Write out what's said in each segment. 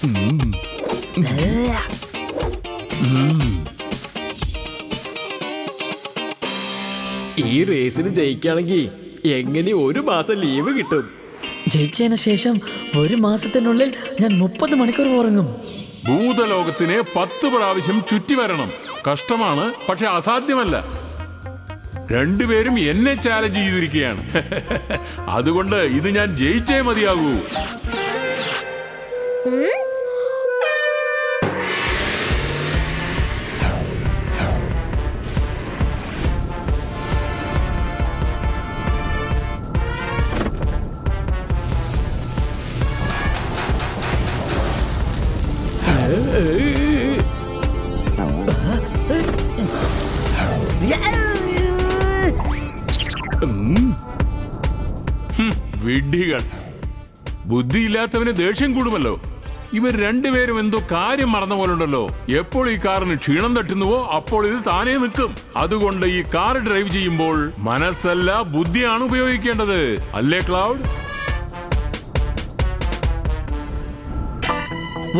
ഈ റേസിന് ജയിക്കുകയാണെങ്കിൽ എങ്ങനെ 1 മാസം ലീവ് കിട്ടും? ജയിച്ചതിന് ശേഷം 1 മാസത്തിനുള്ളിൽ ഞാൻ 30 മണിക്കൂർ ഉറങ്ങും. ഭൂതലോകത്തിനെ 10 പ്രാവശ്യം ചുറ്റി വരണം. കഷ്ടമാണ്, പക്ഷെ അസാധ്യമല്ല. രണ്ടുപേരും എന്നെ ചാലഞ്ച് ചെയ്തിരിക്കുകയാണ്. അതുകൊണ്ട് ഇത് ഞാൻ ജയിച്ചേ മതിയാകൂ. വിഡ്ഢികൾ. ബുദ്ധിയില്ലാത്തവന് ദേഷ്യം കൂടുമല്ലോ. ഇവർ രണ്ടുപേരും എന്തോ കാര്യം മറന്ന പോലുണ്ടല്ലോ. എപ്പോൾ ഈ കാറിന് ക്ഷീണം തട്ടുന്നുവോ അപ്പോൾ ഇത് താനേ നിൽക്കും. അതുകൊണ്ട് ഈ കാർ ഡ്രൈവ് ചെയ്യുമ്പോൾ മനസ്സല്ല ബുദ്ധിയാണ് ഉപയോഗിക്കേണ്ടത്. അല്ലേ ക്ലൗഡ്?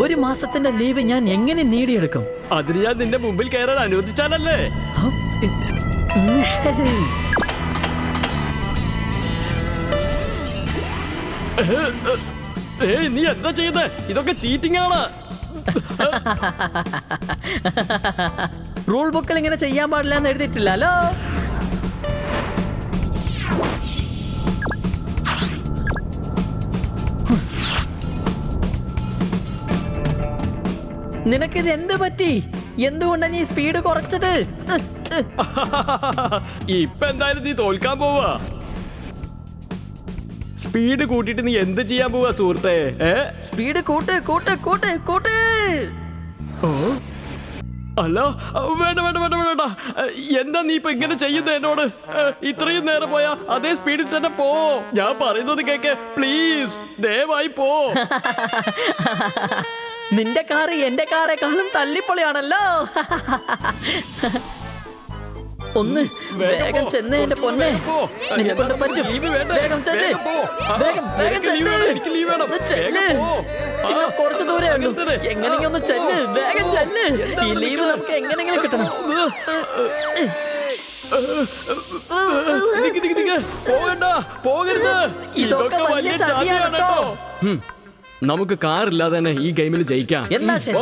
1 മാസത്തിന്റെ ലീവ് ഞാൻ എങ്ങനെ നേടിയെടുക്കും? അതിന് ഞാൻ നിന്റെ മുമ്പിൽ കയറാൻ അനുവദിച്ചാലല്ലേ? നീ എന്താ ചെയ്യുന്നത്? ഇതൊക്കെ ചീറ്റിംഗ് ആണ്. റൂൾ ബുക്കിൽ ഇങ്ങനെ ചെയ്യാൻ പാടില്ല എന്ന് എഴുതിയിട്ടില്ലല്ലോ. നിനക്കിത് എന്ത് പറ്റി? എന്തുകൊണ്ടാ നീ സ്പീഡ് കുറച്ചത്? ഇപ്പൊ എന്തായാലും നീ തോൽക്കാൻ പോവാ. സ്പീഡ് കൂട്ടിട്ട് നീ എന്ത് ചെയ്യാൻ പോവാ സുഹൃത്തെ? സ്പീഡ് കൂട്ട് കൂട്ട് കൂട്ട് കൂട്ട്. അല്ല, വേണ്ട വേണ്ട വേണ്ട വേണ്ട. എന്താ നീ ഇപ്പൊ ഇങ്ങനെ ചെയ്യുന്നത് എന്നോട്? ഇത്രയും നേരം പോയാ അതേ സ്പീഡിൽ തന്നെ പോ. ഞാൻ പറയുന്നത് കേക്ക് പ്ലീസ്, ദയവായി പോ. നിന്റെ കാറ് എന്റെ കാറേക്കാളും തല്ലിപ്പൊളിയാണല്ലോ. ഒന്ന് വേഗം ചെന്ന് എന്റെ പൊന്നെ, നിന്നെ കൊണ്ട് പറ്റും. വേഗം ചെല്ല്, വേഗം വേഗം ചെല്ല്. കുറച്ച് ദൂരേ ഉള്ളൂ. എങ്ങനെയെങ്കിലും ഒന്ന് ചെല്ല്, വേഗം ചെല്ല്. ഈ ലീവ് നമുക്ക് എങ്ങനെയെങ്കിലും കിട്ടണം. പോകരുത്. ഇതൊക്കെ വലിയ ചതിയാണ് കേട്ടോ. നമുക്ക് കാറില്ലാതെ തന്നെ ഈ ഗെയിമിൽ ജയിക്കാം. എന്നാ ശരി.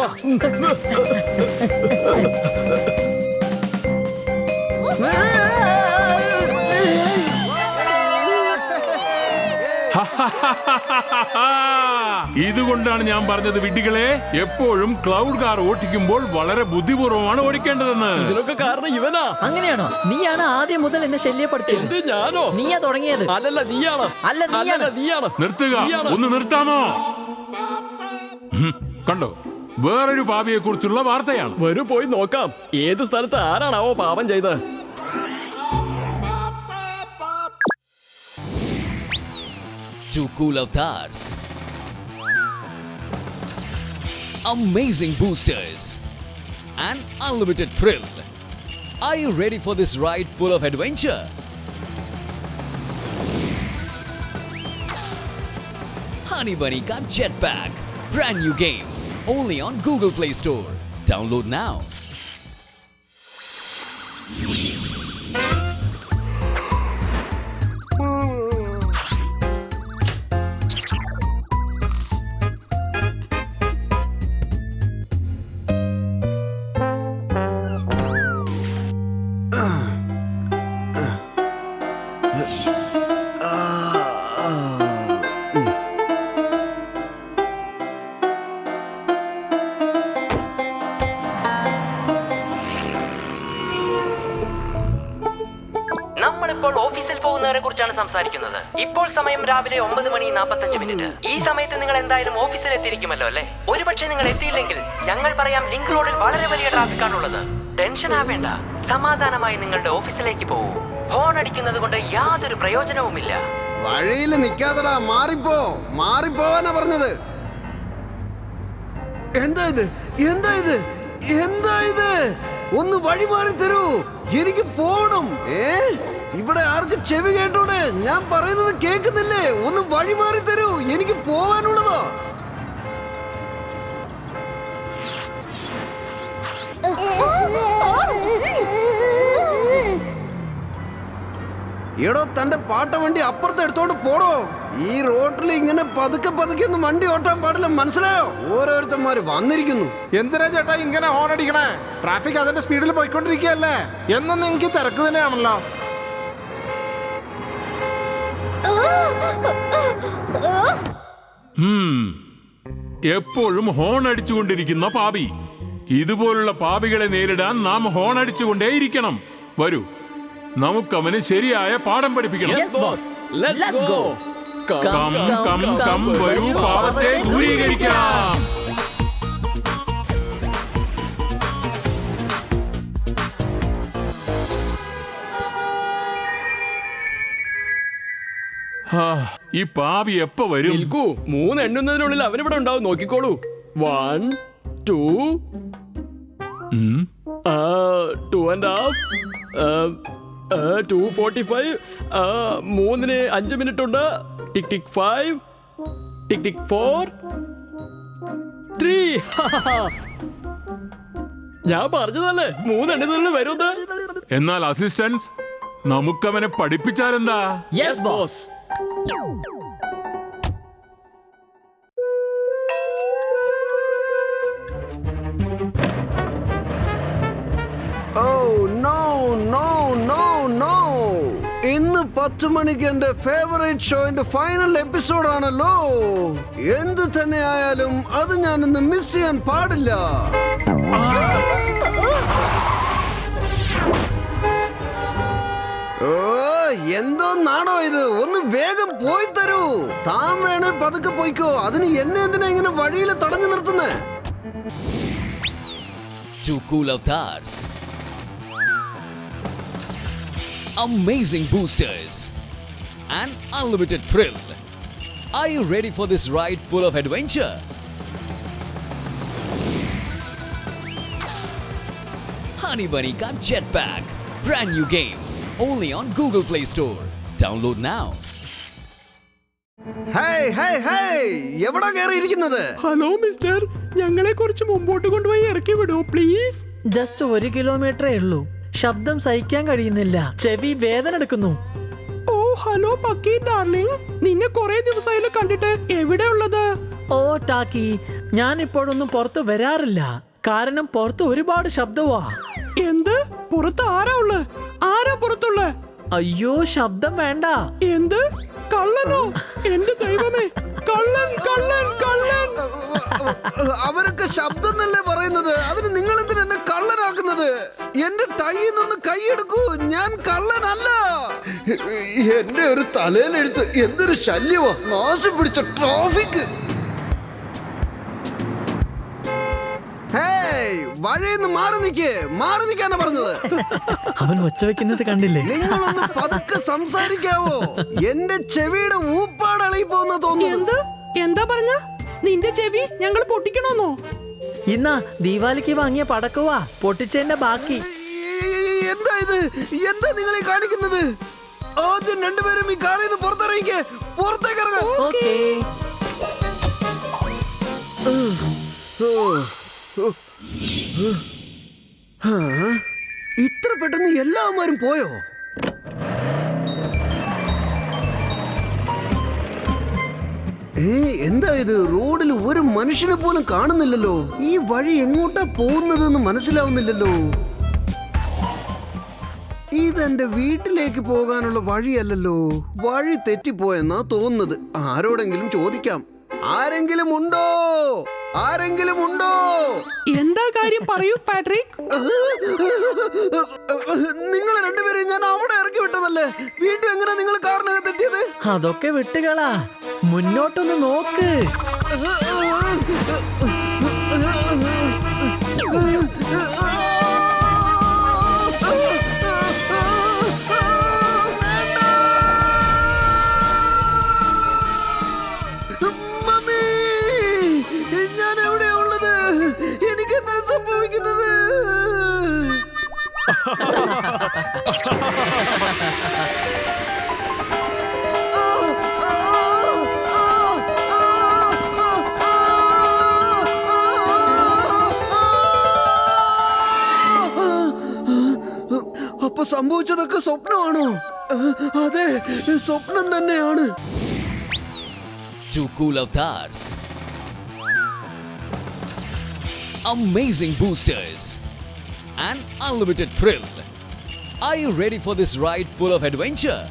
ഇതുകൊണ്ടാണ് ഞാൻ പറഞ്ഞത് വിഡ്ഢികളെ, എപ്പോഴും ക്ലൗഡ് കാർ ഓടിക്കുമ്പോൾ വളരെ ബുദ്ധിപൂർവ്വമാണ് ഓടിക്കേണ്ടതെന്ന്. ഇതിനൊക്കെ കാരണം ഇവനാ. അങ്ങനെയാണോ? നീയാണ് ആദ്യം മുതൽ എന്നെ ശല്യപ്പെടുത്തിയത്. എന്ത് ഞാനോ? നീയാ തുടങ്ങിയത്. അല്ലല്ല, നീയാണ്. അല്ല, നീയാണ്. നിർത്തുക, ഒന്ന് നിർത്താമോ? കണ്ടോ, വേറൊരു പാപിയെ കുറിച്ചുള്ള വാർത്തയാണ്. വരൂ പോയി നോക്കാം. ഏത് സ്ഥലത്ത് ആരാണാവോ പാപം ചെയ്ത്? Two cool avatars, amazing boosters, and unlimited thrill. Are you ready for this ride full of adventure? Honey Bunny ka Jetpack, brand new game, only on Google Play Store. Download now. നമ്മളിപ്പോൾ ഓഫീസിൽ പോകുന്നവരെ കുറിച്ചാണ് സംസാരിക്കുന്നത്. ഇപ്പോൾ സമയം രാവിലെ 9:45. ഈ സമയത്ത് നിങ്ങൾ എന്തായാലും ഓഫീസിൽ എത്തിയിരിക്കുമല്ലോ അല്ലേ? ഒരുപക്ഷെ നിങ്ങൾ എത്തിയില്ലെങ്കിൽ ഞങ്ങൾ പറയാം, ലിങ്ക് റോഡിൽ വളരെ വലിയ ട്രാഫിക് ആണുള്ളത്. ടെൻഷൻ ആവേണ്ട, സമാധാനമായി നിങ്ങളുടെ ഓഫീസിലേക്ക് പോകൂ. ഹോൺ അടിക്കുന്നത് കൊണ്ട് യാതൊരു പ്രയോജനവുമില്ല. വഴിയിൽ നിൽക്കാതെടാ, മാറിപ്പോവാനാ പറഞ്ഞത്. എന്താ ഇത്? എന്താ ഇത്? എന്താ ഇത്? ഒന്ന് വഴി മാറി തരൂ, എനിക്ക് പോകണം. ഇവിടെ ആർക്ക് ചെവി കേട്ടോടെ? ഞാൻ പറയുന്നത് കേൾക്കുന്നില്ലേ? ഒന്ന് വഴി മാറി തരൂ, എനിക്ക് പോവാനുള്ളതോ. എടോ തന്റെ പാട്ട വണ്ടി അപ്പുറത്ത് എടുത്തോണ്ട് പോടോ. ഈ റോഡിൽ ഇങ്ങനെ പതുക്കെ പതുക്കെ ഒന്നും വണ്ടി ഓട്ടാൻ പാടില്ല, മനസ്സിലായോ? ഓരോരുത്തന്മാര് വന്നിരിക്കുന്നു. എന്തിനാ ചേട്ടാ ഇങ്ങനെ ഹോൺ അടിക്കണേ? ട്രാഫിക് അതിന്റെ സ്പീഡിൽ പോയിക്കൊണ്ടിരിക്കുകയല്ലേ. എന്നും എനിക്ക് തിരക്ക് തന്നെയാണല്ലോ. എപ്പോഴും ഹോൺ അടിച്ചുകൊണ്ടിരിക്കുന്ന പാപി. ഇതുപോലുള്ള പാപികളെ നേരിടാൻ നാം ഹോൺ അടിച്ചുകൊണ്ടേയിരിക്കണം. വരൂ, നമുക്കവന് ശരിയായ പാഠം പഠിപ്പിക്കണം. Yes, boss. Let's go. Come come come വരൂ, പാപത്തെ ദൂരീകരിക്കാം. ഈ പാപി എപ്പോ വരും? നിൽക്കൂ, 3 എണ്ണുന്നതിനുള്ളിൽ അവനിവിടെ ഉണ്ടാവും, നോക്കിക്കോളൂ. 1 2 2.5 2:45 3-ന് 5 മിനിറ്റ് ഉണ്ട്. ടിക് ടിക് 5 ടിക് ടിക് 4 3. ഞാൻ പറഞ്ഞതല്ലേ 3 എണ്ണുന്നതിനുള്ളിൽ വരുന്നത്. എന്നാൽ അസിസ്റ്റൻസ്, നമുക്കവനെ പഠിപ്പിച്ചാലെന്താ? Yes boss. ഇന്ന് 10 മണിക്ക് എന്റെ ഫേവറേറ്റ് ഷോന്റെ ഫൈനൽ എപ്പിസോഡ് ആണല്ലോ. എന്ത് തന്നെ ആയാലും അത് ഞാൻ ഇന്ന് മിസ് ചെയ്യാൻ പാടില്ല. എന്തോ നാടോ ഇത്? ഒന്ന് വേഗം പോയി തരൂ. താൻ വേണേ പതുക്കെ പോയിക്കോ. അതിന് എന്നെ എന്തിനാ ഇങ്ങനെ വഴിയിൽ തടഞ്ഞു നിർത്തുന്നേ? 2 cool avatars. Amazing boosters. An unlimited thrill. Are you ready for this ride full of adventure? Honey Bunny ka Jetpack. Brand new game. Only on Google Play Store. Download now. എവിടാ കയറിയിരിക്കുന്നത്? ഹലോ മിസ്റ്റർ, ഞങ്ങളെ കുറച്ച് മുമ്പോട്ട് കൊണ്ടുപോയി ഇറക്കി വിടൂ please. Just 1 കിലോമീറ്ററേ ഉള്ളൂ. ശബ്ദം സഹിക്കാൻ കഴിയുന്നില്ല, ചെവി വേദന എടുക്കുന്നു. ഓ ഹലോ പക്കി ഡാർലിംഗ്, നിന്നെ കുറെ ദിവസമായില്ല കണ്ടിട്ട്. എവിടെ ഉള്ളത്? ഓ ടാക്കി, ഞാൻ ഇപ്പോഴൊന്നും പുറത്ത് വരാറില്ല. കാരണം പുറത്ത് ഒരുപാട് ശബ്ദവാ. എന്ത്? പുറത്ത് ആരാ ഉള്ള? ആരാ പുറത്തുള്ള? അയ്യോ, ശബ്ദം വേണ്ട. എന്ത്? കള്ളനോ? എന്റെ ദൈവമേ, കള്ളൻ കള്ളൻ കള്ളൻ. അവരൊക്കെ ശബ്ദം എന്നല്ലേ പറയുന്നത്. അതിന് നിങ്ങൾ എന്തിനാ എന്നെ കള്ളനാക്കുന്നത്? എന്റെ ടൈയിൽ നിന്ന് കൈയെടുക്കൂ, ഞാൻ കള്ളനല്ല. എന്റെ ഒരു തലയിലെടുത്ത് എന്തൊരു ശല്യവാ, നാശം പിടിച്ച ട്രാഫിക്. വഴിന്ന് മാറി നിൽക്കാനാ പറഞ്ഞത്. അവൻ ഒച്ച വെക്കുന്നത് കണ്ടില്ലേ? നിങ്ങളൊന്ന് പതുക്കെ സംസാരിക്കാവോ? എന്റെ ചെവിയുടെ ഊപ്പാട് ഇളകിപ്പോന്ന തോന്നുന്നു. എന്താ പറഞ്ഞ? നിന്റെ ചെവി ഞങ്ങൾ പൊട്ടിക്കണോന്നോ? ഇന്നാ ദീപാവലിക്ക് വാങ്ങിയ പടക്കവാ, പൊട്ടിച്ചതിന്റെ ബാക്കി. എന്താ ഇത്? എന്താ നിങ്ങൾ ഈ കാണിക്കുന്നത്? ആദ്യം രണ്ടുപേരും ഈ കാറിൽ നിന്ന് പുറത്തിറങ്ങിക്കേ. പുറത്തേക്ക് ഇറങ്ങാം. ഓക്കേ. ഇത്ര പെട്ടെന്ന് എല്ലാവരും പോയോ? എന്താ ഇത്? റോഡിൽ ഒരു മനുഷ്യനെ പോലും കാണുന്നില്ലല്ലോ. ഈ വഴി എങ്ങോട്ടാ പോകുന്നതെന്ന് മനസ്സിലാവുന്നില്ലല്ലോ. ഇതെന്റെ വീട്ടിലേക്ക് പോകാനുള്ള വഴിയല്ലല്ലോ. വഴി തെറ്റിപ്പോയെന്നാ തോന്നുന്നത്. ആരോടെങ്കിലും ചോദിക്കാം. ആരെങ്കിലും ഉണ്ടോ? ആരെങ്കിലും ഉണ്ടോ? എന്താ കാര്യം പറയൂ പാട്രിക്. നിങ്ങൾ രണ്ടുപേരെയും ഞാൻ അവിടെ ഇറക്കി വിട്ടതല്ലേ. വീണ്ടും എങ്ങനെ നിങ്ങൾ കാറിനകത്ത് എത്തിയത്? അതൊക്കെ വിട്ടുകളാ, മുന്നോട്ടൊന്ന് നോക്ക്. അപ്പൊ സംഭവിച്ചതൊക്കെ സ്വപ്നമാണോ? അതെ, സ്വപ്നം തന്നെയാണ്. Two cool avatars. Amazing boosters. An unlimited thrill. Are you ready for this ride full of adventure?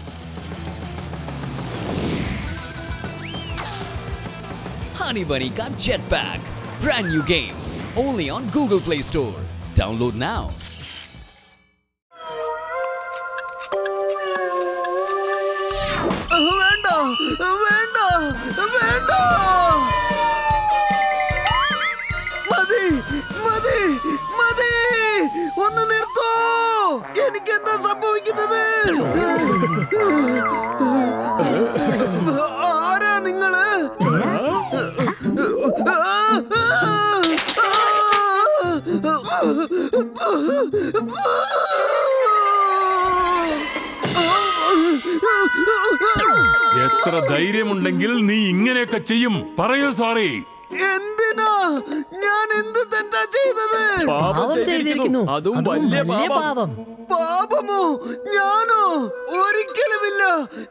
Honey Bunny ka Jetpack. Brand new game. Only on Google Play Store. Download now. വേണ്ട, വേണ്ട, വേണ്ട. മതി, മതി, മതി. ഒന്ന് നിർത്തോ. എനിക്ക് എന്താ സംഭവിക്കുന്നത്? ആരാ നിങ്ങള്? എത്ര ധൈര്യമുണ്ടെങ്കിൽ നീ ഇങ്ങനെയൊക്കെ ചെയ്യും? പറയൂ സോറി. എന്തിനാ? ഞാൻ എന്ത് തെറ്റാ ചെയ്തത്? പാപം ചെയ്തിരിക്കുന്നു. അതും വലിയ പാപം. പാപമോ? ഞാനോ? ഒരിക്കലുമില്ല.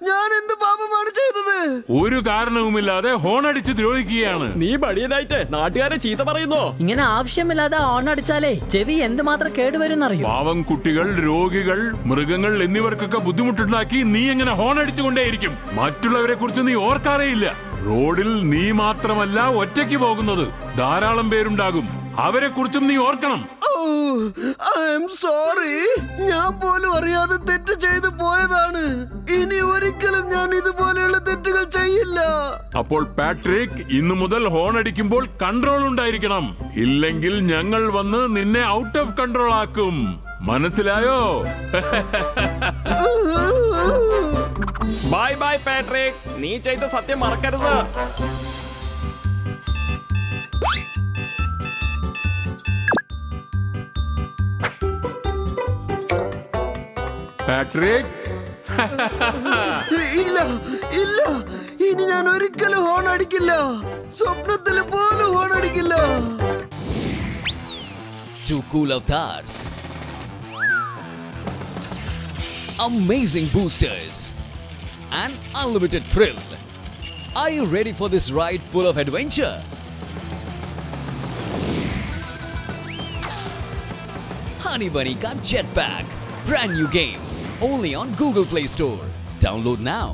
ഞാൻ എന്ത് പാപമാണ് ചെയ്തത്? ഒരു കാരണവുമില്ലാതെ ഹോൺ അടിച്ച് ദ്രോഹിക്കുകയാണ്. നീ ബടിയനായിട്ട് നാട്ടുകാരെ ചീത്ത പറയുന്നോ? ഇങ്ങനെ ആവശ്യമില്ലാതെ ഓൺ അടിച്ചാലേ ചെവി എന്തുമാത്രം കേടുവരുന്നറിയോ? പാവം കുട്ടികൾ, രോഗികൾ, മൃഗങ്ങൾ എന്നിവർക്കൊക്കെ ബുദ്ധിമുട്ടുണ്ടാക്കി നീ എങ്ങനെ ഹോൺ അടിച്ചുകൊണ്ടേയിരിക്കും? മറ്റുള്ളവരെ കുറിച്ച് നീ ഓർക്കാറേയില്ല. റോഡിൽ നീ മാത്രമല്ല ഒറ്റയ്ക്ക് പോകുന്നത്. ധാരാളം പേരുണ്ടാകും. അവരെ കുറിച്ചും നീ ഓർക്കണം. I am sorry. ഞാൻ പോലും അറിയാതെ തെറ്റ് ചെയ്തു പോയതാണ്. ഇനി ഒരിക്കലും ഞാൻ ഇതുപോലെയുള്ള തെറ്റുകൾ ചെയ്യില്ല. അപ്പോൾ പാട്രിക്, ഇന്നു മുതൽ ഹോൺ അടിക്കുമ്പോൾ കൺട്രോൾ ഉണ്ടായിരിക്കണം. ഇല്ലെങ്കിൽ ഞങ്ങൾ വന്ന് നിന്നെ ഔട്ട് ഓഫ് കൺട്രോൾ ആക്കും. മനസ്സിലായോ? Bye bye Patrick. നീ ചെയ്ത സത്യം മറക്കരുത്. പാട്രിക്, ഇല്ല, ഇല്ല. ഇനി ഞാൻ ഒരിക്കലും ഹോൺ അടിക്കില്ല. സ്വപ്നത്തിൽ പോലും ഹോൺ അടിക്കില്ല. Two cool avatars. Amazing boosters. An unlimited thrill. Are you ready for this ride full of adventure? Honey Bunny ka Jetpack. Brand new game. Only on Google Play Store. Download now.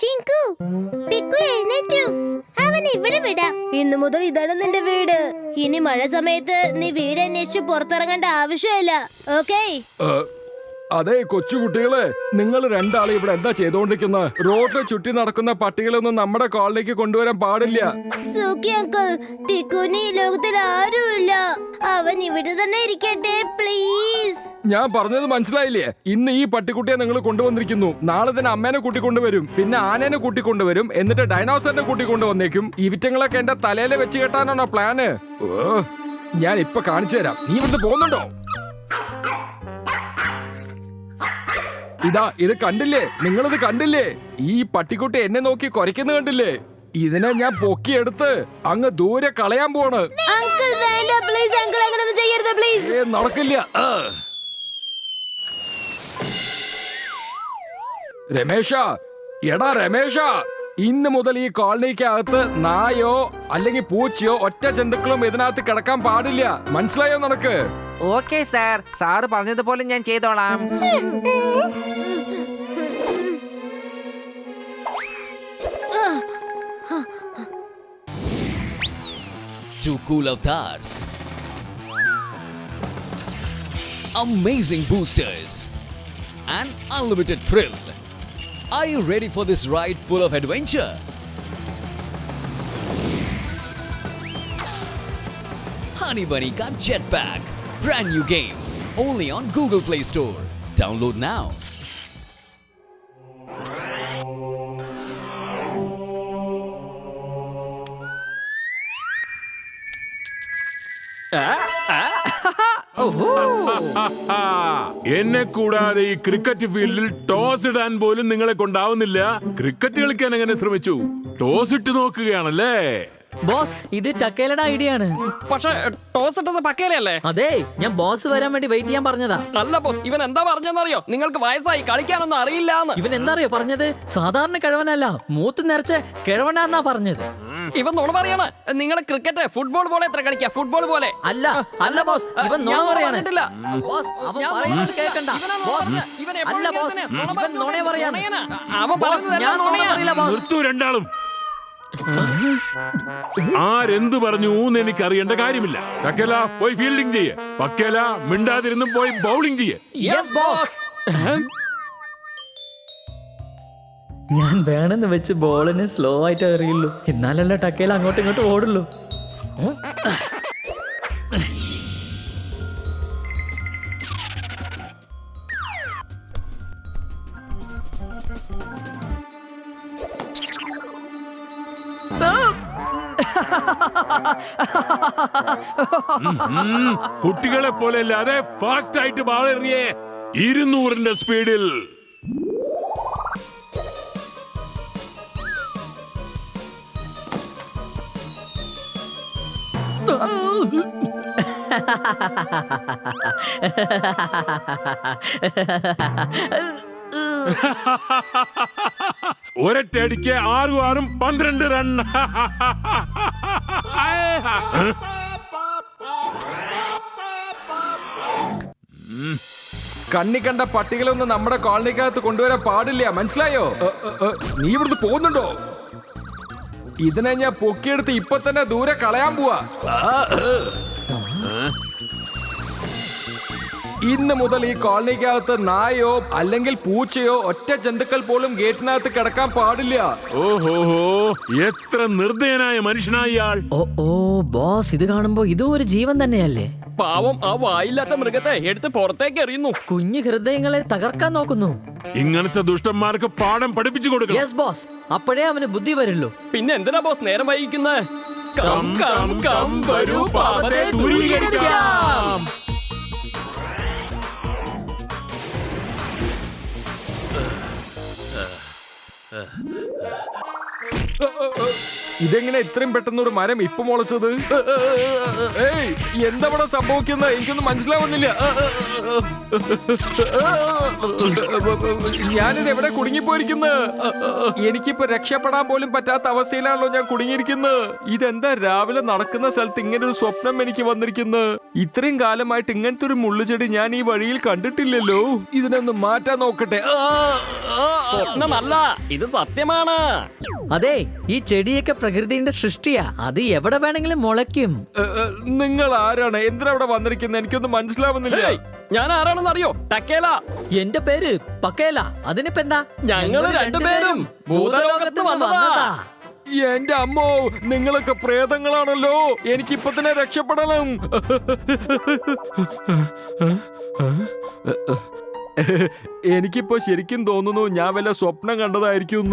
Chinku, പിക്കു എഴുന്നേറ്റു. അവനെ ഇവിടെ വിടാം. ഇന്നു മുതൽ ഇതാണ് നിന്റെ വീട്. ഇനി മഴ സമയത്ത് നീ വീട് അന്വേഷിച്ച് പുറത്തിറങ്ങേണ്ട ആവശ്യമില്ല. ഓക്കേ? അതെ കൊച്ചുകുട്ടികളെ, നിങ്ങൾ രണ്ടാളും ഇവിടെ എന്താ ചെയ്തോണ്ടിരിക്കുന്നത്? റോഡിൽ ചുറ്റി നടക്കുന്ന പട്ടികളൊന്നും നമ്മുടെ കോളനിക്ക് കൊണ്ടുവരാൻ പാടില്ല. സൂക്കി അങ്കിൾ, ടിക്കുനി ഈ ലോകത്തിൽ ആരുമില്ല. അവൻ ഇവിടെ തന്നെ ഇരിക്കട്ടെ പ്ലീസ്. ഞാൻ പറഞ്ഞത് മനസ്സിലായില്ലേ? ഇന്ന് ഈ പട്ടിക്കുട്ടിയെ നിങ്ങൾ കൊണ്ടുവന്നിരിക്കുന്നു. നാളെ തന്നെ അമ്മേനെ കൂട്ടിക്കൊണ്ടുവരും, പിന്നെ ആനേനെ കൂട്ടിക്കൊണ്ടുവരും, എന്നിട്ട് ഡൈനോസറിനെ കൂട്ടിക്കൊണ്ടുവന്നേക്കും. ഈ വിറ്റങ്ങളൊക്കെ എന്റെ തലയിലെ വെച്ച് കെട്ടാനാണോ പ്ലാന്? ഞാൻ ഇപ്പൊ കാണിച്ചു തരാം. നീ ഇവിടുന്ന് പോകുന്നുണ്ടോ? ഇതാ, ഇത് കണ്ടില്ലേ? നിങ്ങളിത് കണ്ടില്ലേ? ഈ പട്ടിക്കുട്ടി എന്നെ നോക്കി കുരയ്ക്കുന്ന കണ്ടില്ലേ? ഇതിനെ ഞാൻ പൊക്കിയെടുത്ത് അങ്ങ് ദൂരെ കളയാൻ പോണ്. അങ്കിൾ വേണ്ട പ്ലീസ്. അങ്കിൾ അങ്ങനെ ചെയ്യരുത് പ്ലീസ്. നടക്കില്ല. രമേശ, എടാ രമേശ, ഇന്ന് മുതൽ ഈ കോളനിക്കകത്ത് നായോ അല്ലെങ്കിൽ പൂച്ചയോ ഒറ്റ ജന്തുക്കളും ഇതിനകത്ത് കിടക്കാൻ പാടില്ല. മനസ്സിലായോ നിനക്ക്? ഓക്കെ സാർ, സാറ് പറഞ്ഞതുപോലെ ഞാൻ ചെയ്തോളാം. Two cool avatars. Amazing boosters. An unlimited thrill. Are you ready for this ride full of adventure? Honey Bunny got Jetpack. Brand new game. Only on Google Play Store. Download now. എന്നെ കൂടാതെ ഈ cricket ഫീൽഡിൽ toss ഇടാൻ പോലും നിങ്ങളെ കൊണ്ടാവുന്നില്ല. Cricket കളിക്കാൻ എങ്ങനെ ശ്രമിച്ചു? ടോസ് ഇട്ട് നോക്കുകയാണല്ലേ? ബോസ്, ഇത് ടക്കേലയുടെ ഐഡിയ ആണ്. പക്ഷെ ടോസ് ഇട്ടത് പക്കേലല്ലേ? അതെ, ഞാൻ ബോസ് വരാൻ വേണ്ടി വെയിറ്റ് ചെയ്യാൻ പറഞ്ഞതാ. അല്ല ബോസ്, ഇവൻ എന്താ പറഞ്ഞെന്നറിയോ? നിങ്ങൾക്ക് വയസ്സായി കളിക്കാനൊന്നും അറിയില്ലാന്ന്. ഇവൻ എന്താ പറഞ്ഞത്? സാധാരണ കിഴവനല്ല, മൂത്ത് നിറച്ച് കിഴവനാന്നാ പറഞ്ഞത്. ഇവൻ നുണ പറയാണ്. നിങ്ങൾ ക്രിക്കറ്റ് ഫുട്ബോൾ പോലെ എത്ര കളിക്കാ? ഫുട്ബോൾ പോലെ അല്ല അല്ല ബോസ്, ഇവൻ നുണ പറയാണ്. ബോസ്, അവൻ പറയുന്നത് കേൾക്കണ്ട. ബോസ്, അല്ല ബോസ്, ഇവൻ നുണ പറയാണ്. ബോസ്, ഞാൻ നുണ പറയില്ല ബോസ്. നിർത്തു രണ്ടാളും. ആരെന്ത് പറഞ്ഞു എന്ന് എനിക്ക് അറിയേണ്ട കാര്യമില്ല. പക്കേല പോയി ഫീൽഡിംഗ് ചെയ്യേ. പക്കേല മിണ്ടാതിരുന്ന് പോയി ബൗളിംഗ് ചെയ്യേ. Yes boss. ഞാൻ വേണമെന്ന് വെച്ച് ബോളിനെ സ്ലോ ആയിട്ട് എറിയുള്ളൂ, എന്നാലല്ല ടക്കേല അങ്ങോട്ടും ഇങ്ങോട്ടും ഓടുള്ളൂ. കുട്ടികളെ പോലെ അല്ലാതെ ഫാസ്റ്റ് ആയിട്ട് ബാൾ എറിയേ. 200ന്റെ സ്പീഡിൽ. ഒരൊറ്റയടിക്ക് 6 12 റൺ. കണ്ണി കണ്ട പട്ടികളൊന്നും നമ്മുടെ കോളനിക്കകത്ത് കൊണ്ടുവരാൻ പാടില്ല. മനസ്സിലായോ? നീ ഇവിടുന്ന് പോകുന്നുണ്ടോ? ഇതിനെ ഞാൻ പൊക്കിയെടുത്ത് ഇപ്പൊ തന്നെ ദൂരെ കളയാൻ പോവാ. ഇന്ന് മുതൽ ഈ കോളനിക്കകത്ത് നായോ അല്ലെങ്കിൽ പൂച്ചയോ ഒറ്റ ജന്തുക്കൾ പോലും ഗേറ്റിനകത്ത് കിടക്കാൻ പാടില്ല. ഓഹോ, എത്ര നിർദ്ദയനായ മനുഷ്യനായി ഇയാൾ. ഓ ബോസ്, ഇത് കാണുമ്പോ ഇതും ഒരു ജീവൻ തന്നെയല്ലേ? പാവം, ആ വായില്ലാത്ത മൃഗത്തെ എടുത്ത് പുറത്തേക്ക് എറിയുന്നു. കുഞ്ഞു ഹൃദയങ്ങളെ തകർക്കാൻ നോക്കുന്നു. ഇങ്ങനത്തെ ദുഷ്ടന്മാർക്ക് പാഠം പഠിപ്പിച്ചു കൊടുക്കണം. യെസ് ബോസ്, അപ്പോഴേ അവന് ബുദ്ധി വരുള്ളൂ. പിന്നെ എന്തിനാ ബോസ് നേരം വൈകിക്കുന്നത്? കം കം കം വരൂ പാപത്തെ ദൂരീകരിക്കാം. ഇതെങ്ങനെ ഇത്രയും പെട്ടെന്ന് ഒരു മരം ഇപ്പൊ മുളച്ചത്? ഏയ്, എന്താ ഇവിടെ സംഭവിക്കുന്നത്? എനിക്കൊന്നും മനസ്സിലാവുന്നില്ല. ഞാനിത് എവിടെ കുടുങ്ങിപ്പോയിരിക്കുന്നത്? എനിക്കിപ്പോ രക്ഷപ്പെടാൻ പോലും പറ്റാത്ത അവസ്ഥയിലാണല്ലോ ഞാൻ കുടുങ്ങിയിരിക്കുന്നത്. ഇതെന്താ രാവിലെ നടക്കുന്ന സ്ഥലത്ത് ഇങ്ങനെ ഒരു സ്വപ്നം എനിക്ക് വന്നിരിക്കുന്നത്? ഇത്രയും കാലമായിട്ട് ഇങ്ങനത്തെ ഒരു മുള്ളുചെടി ഞാൻ ഈ വഴിയിൽ കണ്ടിട്ടില്ലല്ലോ. ഇതിനൊന്ന് മാറ്റാൻ നോക്കട്ടെ. സ്വപ്നമല്ല, ഇത് സത്യമാണ്. അതെ, ഈ ചെടിയൊക്കെ പ്രകൃതിയുടെ സൃഷ്ടിയാ. അത് എവിടെ വേണമെങ്കിലും മുളയ്ക്കും. നിങ്ങൾ ആരാണ്? എന്തിനാ ഇവിടെ വന്നിരിക്കുന്നത്? എനിക്കൊന്നും മനസ്സിലാവുന്നില്ല. ഞാൻ ആരാണെന്ന് അറിയോ? ടക്കേല. എന്റെ പേര് പക്കേല. അതിനിപ്പോ എന്താ? ഞങ്ങൾ രണ്ടുപേരും ഭൂതലോകത്ത് വന്നതാ. എന്റെ അമ്മോ, നിങ്ങളൊക്കെ പ്രേതങ്ങളാണല്ലോ. എനിക്കിപ്പൊ തന്നെ രക്ഷപ്പെടണം. എനിക്കിപ്പോ ശരിക്കും തോന്നുന്നു ഞാൻ വല്ല സ്വപ്നം കണ്ടതായിരിക്കും.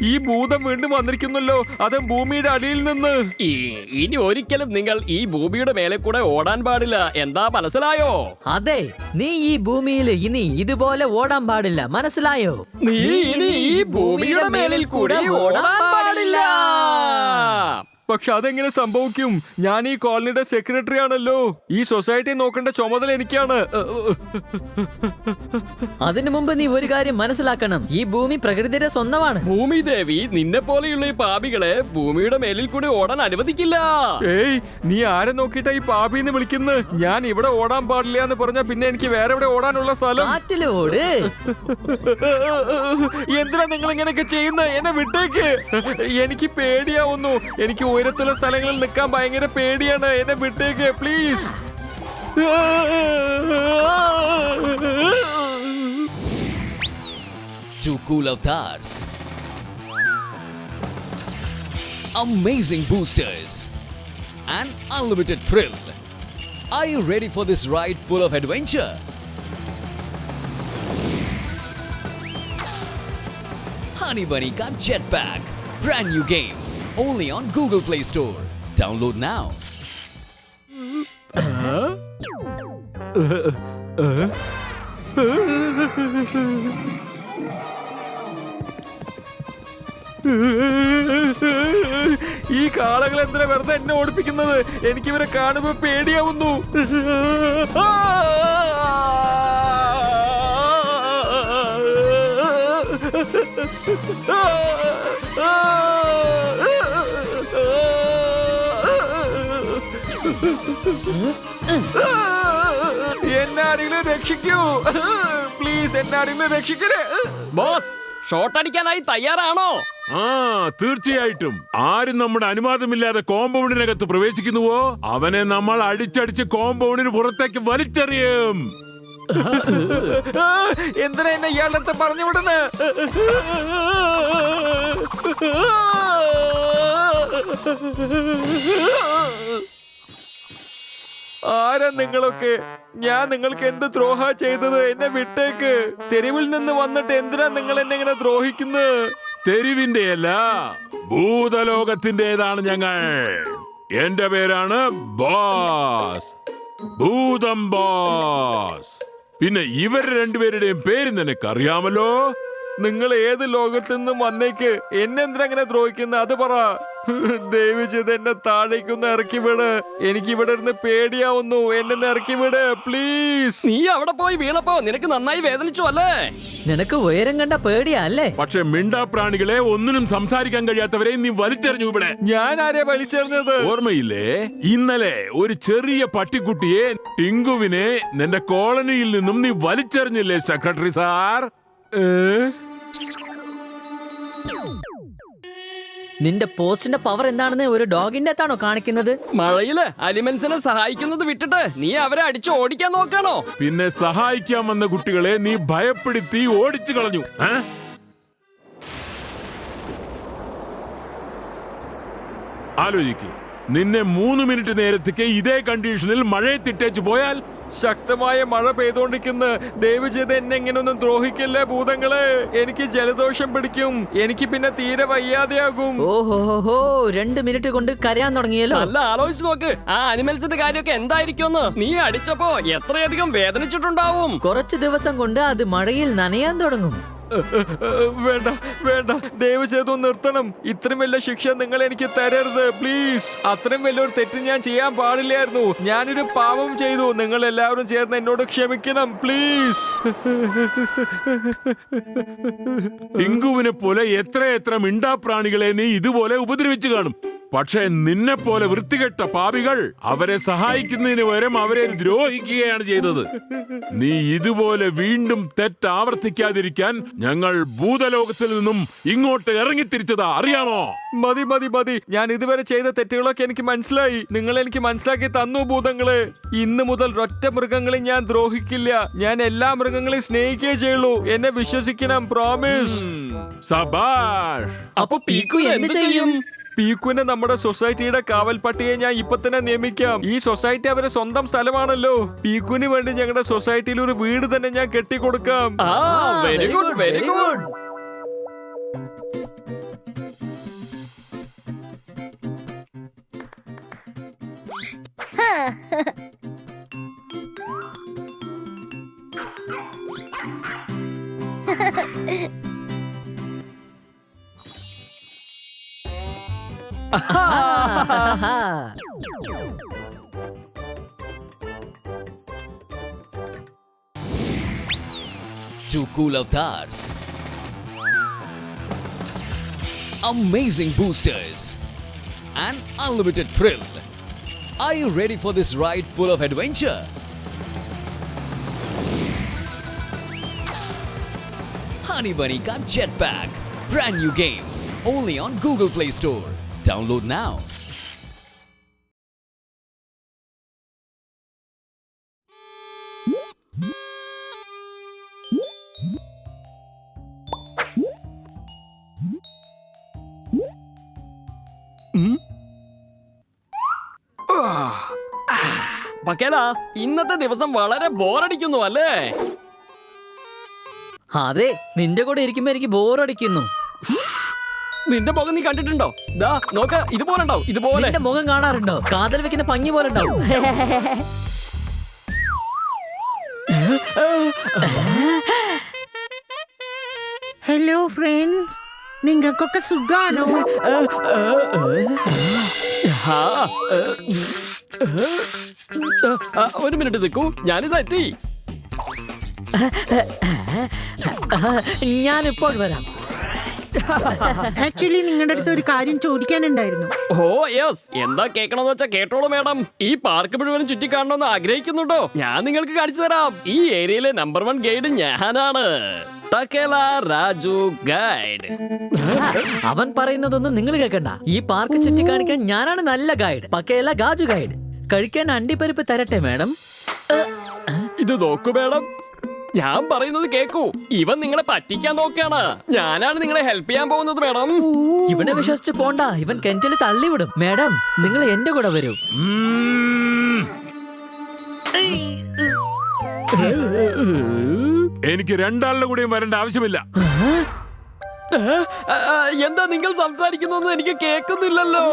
ഈ ഭൂതം വീണ്ടും വന്നിരിക്കുന്നല്ലോ, അത് ഭൂമിയുടെ അടിയിൽ നിന്ന്. ഇനി ഒരിക്കലും നിങ്ങൾ ഈ ഭൂമിയുടെ മേലെ കൂടെ ഓടാൻ പാടില്ല. എന്താ മനസ്സിലായോ? അതെ, നീ ഈ ഭൂമിയിൽ ഇനി ഇതുപോലെ ഓടാൻ പാടില്ല. മനസ്സിലായോ? നീ ഇനി ഈ ഭൂമിയുടെ മേലിൽ കൂടെ ഓടാൻ പാടില്ല. പക്ഷെ അതെങ്ങനെ സംഭവിക്കും? ഞാൻ ഈ കോളനിയുടെ സെക്രട്ടറി ആണല്ലോ. ഈ സൊസൈറ്റി നോക്കേണ്ട ചുമതല എനിക്കാണ്. അതിനു മുമ്പ് നീ ഒരു കാര്യം മനസ്സിലാക്കണം, ഈ ഭൂമി പ്രകൃതിയുടെ സ്വന്തമാണ്. ഭൂമി ദേവി നിന്നെ പോലെയുള്ള ഈ പാപികളെ ഭൂമിയുടെ മേലിൽ കൂടി ഓടാൻ അനുവദിക്കില്ല. ഏയ്, നീ ആരെ നോക്കിയിട്ടാ ഈ പാപിന്ന് വിളിക്കുന്നത്? ഞാൻ ഇവിടെ ഓടാൻ പാടില്ല എന്ന് പറഞ്ഞാ പിന്നെ എനിക്ക് വേറെ എവിടെ ഓടാനുള്ള സ്ഥലം? കാറ്റിലോട്. എന്തിനാ നിങ്ങൾ ഇങ്ങനെയൊക്കെ ചെയ്യുന്നത്? എന്നെ വിട്ടേക്ക്. എനിക്ക് പേടിയാവുന്നു. എനിക്ക് ഉയരത്തുള്ള സ്ഥലങ്ങളിൽ നിൽക്കാൻ ഭയങ്കര പേടിയാണ്. എന്നെ വിട്ടേക്ക് please. Two cool avatars. Amazing boosters. An unlimited thrill. Are you ready for this ride full of adventure? Honey Bunny got Jetpack. Brand new game. Only on Google Play Store. Download now. ഈ കാളകൾ എന്തിനാ വെറുതെ എന്നെ ഓടിപ്പിക്കുന്നത്? എനിക്കിവരെ കാണുമ്പോ പേടിയാവുന്നു. എന്നെ ആരെങ്കിലും രക്ഷിക്കൂ പ്ലീസ്. എന്നെ ആരെങ്കിലും രക്ഷിക്കണേ. ബോസ്, ഷോട്ട് അടിക്കാനായി തയ്യാറാണോ? ആ, തീർച്ചയായിട്ടും. ആരും നമ്മുടെ അനുവാദമില്ലാതെ കോമ്പൗണ്ടിനകത്ത് പ്രവേശിക്കുന്നുവോ അവനെ നമ്മൾ അടിച്ചടിച്ച് കോമ്പൗണ്ടിന് പുറത്തേക്ക് വലിച്ചെറിയും. എന്തിനാ എന്നെ ഇയാളുടെ അടുത്ത് പറഞ്ഞു വിടുന്നത്? ആരാ നിങ്ങളൊക്കെ? ഞാൻ നിങ്ങൾക്ക് എന്ത് ദ്രോഹ ചെയ്തത്? എന്നെ വിട്ടേക്ക്. തെരുവിൽ നിന്ന് വന്നിട്ട് എന്തിനാ നിങ്ങൾ എന്നെ ഇങ്ങനെ ദ്രോഹിക്കുന്നത്? തെരുവിന്റെ അല്ല, ഭൂതലോകത്തിന്റേതാണ് ഞങ്ങൾ. എന്റെ പേരാണ് ബോസ്, ഭൂതം ബോസ്. പിന്നെ ഇവർ രണ്ടുപേരുടെയും പേര് നിനക്കറിയാമല്ലോ. നിങ്ങൾ ഏത് ലോകത്തു നിന്നും വന്നേക്ക്. എന്നെ എന്തിനാ അങ്ങനെ ദ്രോഹിക്കുന്നത്? അത് പറ. ദയവ് ചെയ്ത് എന്നെ താഴേക്കൊന്ന് ഇറക്കി വിട്. എനിക്ക് ഇവിടെ ഇരുന്ന് പേടിയാവുന്നു. എന്നെ ഇറക്കി വിട് പ്ലീസ്. നീ അവിടെ പോയി വീണപ്പോ നിനക്ക് നന്നായി വേദനിച്ചു അല്ലേ? നിനക്ക് ഉയരം കണ്ട പേടിയാ അല്ലേ? പക്ഷെ മിണ്ടാപ്രാണികളെ, ഒന്നിനും സംസാരിക്കാൻ കഴിയാത്തവരെ നീ വലിച്ചെറിഞ്ഞു ഇവിടെ. ഞാൻ ആരെയാ വലിച്ചെറിഞ്ഞത്? ഓർമ്മയില്ലേ? ഇന്നലെ ഒരു ചെറിയ പട്ടിക്കുട്ടിയെ, ടിങ്കുവിനെ, നിന്റെ കോളനിയിൽ നിന്നും നീ വലിച്ചെറിഞ്ഞില്ലേ സെക്രട്ടറി സാർ? നിന്റെ പോസ്റ്റിന്റെ പവർ എന്താണെന്ന് ഒരു ഡോഗിന്റെ അടുത്താണോ കാണിക്കുന്നത്? മഴയില് അനിമൽസിനെ സഹായിക്കുന്നത് വിട്ടിട്ട് നീ അവരെ അടിച്ചു ഓടിക്കാൻ നോക്കാണോ? പിന്നെ സഹായിക്കാൻ വന്ന കുട്ടികളെ നീ ഭയപ്പെടുത്തി ഓടിച്ചു കളഞ്ഞു. ആലോചിക്ക്, നിന്നെ 3 മിനിറ്റ് നേരത്തേക്ക് ഇതേ കണ്ടീഷനിൽ മഴയത്തിട്ടേച്ചു പോയാൽ? ശക്തമായ മഴ പെയ്തോണ്ടിരിക്കുന്ന. ദയവ് ചെയ്ത് എന്നെ ഇങ്ങനൊന്നും ദ്രോഹിക്കല്ലേ ഭൂതങ്ങളെ. എനിക്ക് ജലദോഷം പിടിക്കും. എനിക്ക് പിന്നെ തീരെ വയ്യാതെയാകും. ഓഹോ, 2 മിനിറ്റ് കൊണ്ട് കരയാൻ തുടങ്ങിയല്ലോ. നല്ല ആലോചിച്ച് നോക്ക്, ആ അനിമൽസിന്റെ കാര്യമൊക്കെ എന്തായിരിക്കുമെന്ന്. നീ അടിച്ചപ്പോ എത്രയധികം വേദനിച്ചിട്ടുണ്ടാവും. കുറച്ച് ദിവസം കൊണ്ട് അത് മഴയിൽ നനയാൻ തുടങ്ങും. വേണ്ട വേണ്ട, ദയവ് ചെയ്തു നിർത്തണം. ഇത്രയും വലിയ ശിക്ഷ നിങ്ങൾ എനിക്ക് തരരുത് പ്ലീസ്. അത്രയും വലിയൊരു തെറ്റ് ഞാൻ ചെയ്യാൻ പാടില്ലായിരുന്നു. ഞാനൊരു പാപം ചെയ്തു. നിങ്ങൾ എല്ലാവരും ചേർന്ന് എന്നോട് ക്ഷമിക്കണം പ്ലീസ്. ടിങ്കുവിനെ പോലെ എത്ര മിണ്ടാപ്രാണികളെ നീ ഇതുപോലെ ഉപദ്രവിച്ചു കാണും. പക്ഷെ നിന്നെ പോലെ വൃത്തികെട്ട പാപികൾ അവരെ സഹായിക്കുന്നതിന് പകരം അവരെ ദ്രോഹിക്കുകയാണ് ചെയ്തത്. നീ ഇതുപോലെ വീണ്ടും തെറ്റ് ആവർത്തിക്കാതിരിക്കാൻ ഞങ്ങൾ ഭൂതലോകത്തിൽ നിന്നും ഇങ്ങോട്ട് ഇറങ്ങിത്തിരിച്ചതാ, അറിയാമോ? മതി മതി മതി. ഞാൻ ഇതുവരെ ചെയ്ത തെറ്റുകളൊക്കെ എനിക്ക് മനസ്സിലായി. നിങ്ങൾ എനിക്ക് മനസ്സിലാക്കി തന്നു ഭൂതങ്ങളെ. ഇന്ന് മുതൽ ഒറ്റ മൃഗങ്ങളെ ഞാൻ ദ്രോഹിക്കില്ല. ഞാൻ എല്ലാ മൃഗങ്ങളെയും സ്നേഹിക്കുകയേ ചെയ്യുള്ളൂ. എന്നെ വിശ്വസിക്കണം, പ്രോമിസ്. സബാഷ്. അപ്പൊ പീക്കു എന്ത് ചെയ്യും? പീക്കുവിനെ നമ്മുടെ സൊസൈറ്റിയുടെ കാവൽ പട്ടിയെ ഞാൻ ഇപ്പൊ തന്നെ നിയമിക്കാം. ഈ സൊസൈറ്റി അവരെ സ്വന്തം സ്ഥലമാണല്ലോ. പീക്കുവിന് വേണ്ടി ഞങ്ങളുടെ സൊസൈറ്റിയിൽ ഒരു വീട് തന്നെ ഞാൻ കെട്ടിക്കൊടുക്കാം. Very good, very good. Two cool avatars. Amazing boosters. An unlimited thrill. Are you ready for this ride full of adventure? Honey Bunny Ka Jetpack. Brand new game. Only on Google Play Store. Download now. പക്കേല, ഇന്നത്തെ ദിവസം വളരെ ബോറടിക്കുന്നു അല്ലേ? അതെ, നിന്റെ കൂടെ ഇരിക്കുമ്പോ എനിക്ക് ബോറടിക്കുന്നു. നിന്റെ മുഖം നീ കണ്ടിട്ടുണ്ടോ? ദാ നോക്ക്, ഇതുപോലെ ഉണ്ടാവും, ഇതുപോലെ. നിന്റെ മുഖം കാണാറുണ്ടോ? കാതൽ വെക്കുന്ന പഞ്ഞി പോലെ ഉണ്ടാവും. ഹലോ ഫ്രണ്ട്സ്, നിങ്ങൾക്കൊക്കെ സുഖാണോ? ഒരു മിനിറ്റ് നിൽക്കൂ, ഞാനിതാ എത്തി. ഞാനിപ്പോൾ വരാം. ആക്ച്വലി നിങ്ങളുടെ അടുത്ത് ഒരു കാര്യം ചോദിക്കാനുണ്ടായിരുന്നു. ഓ യെസ്, എന്താ കേൾക്കണമെന്ന് വെച്ചാ കേട്ടോളൂ മാഡം. ഈ പാർക്ക് മുഴുവനും ചുറ്റിക്കാണണമെന്ന് ആഗ്രഹിക്കുന്നുണ്ടോ? ഞാൻ നിങ്ങൾക്ക് കാണിച്ചു തരാം. ഈ ഏരിയയിലെ നമ്പർ 1 ഗൈഡ് ഞാനാണ്, തക്കേല രാജു ഗൈഡ്. അവൻ പറയുന്നതൊന്നും നിങ്ങൾ കേൾക്കണ്ട. ഈ പാർക്ക് ചുറ്റി കാണിക്കാൻ ഞാനാണ് നല്ല ഗൈഡ്, പക്കേല ഗാജു ഗൈഡ്. കഴിക്കാൻ അണ്ടിപ്പരിപ്പ് തരട്ടെ മാഡം? ഇത് നോക്കൂ മാഡം, ഞാൻ പറയുന്നത് കേക്കൂ. ഇവൻ നിങ്ങളെ പറ്റിക്കാൻ നോക്കുകയാണ്. ഞാനാണ് നിങ്ങളെ ഹെൽപ്പ് ചെയ്യാൻ പോകുന്നത് മാഡം. ഇവനെ വിശ്വസിച്ച് പോണ്ട, ഇവൻ കെന്റിൽ തള്ളിവിടും. മാഡം, നിങ്ങൾ എന്റെ കൂടെ വരൂ. എനിക്ക് രണ്ടാളുടെ കൂടെയും വരേണ്ട ആവശ്യമില്ല. എന്താ നിങ്ങൾ സംസാരിക്കുന്നൊന്നും എനിക്ക് കേൾക്കുന്നില്ലല്ലോ.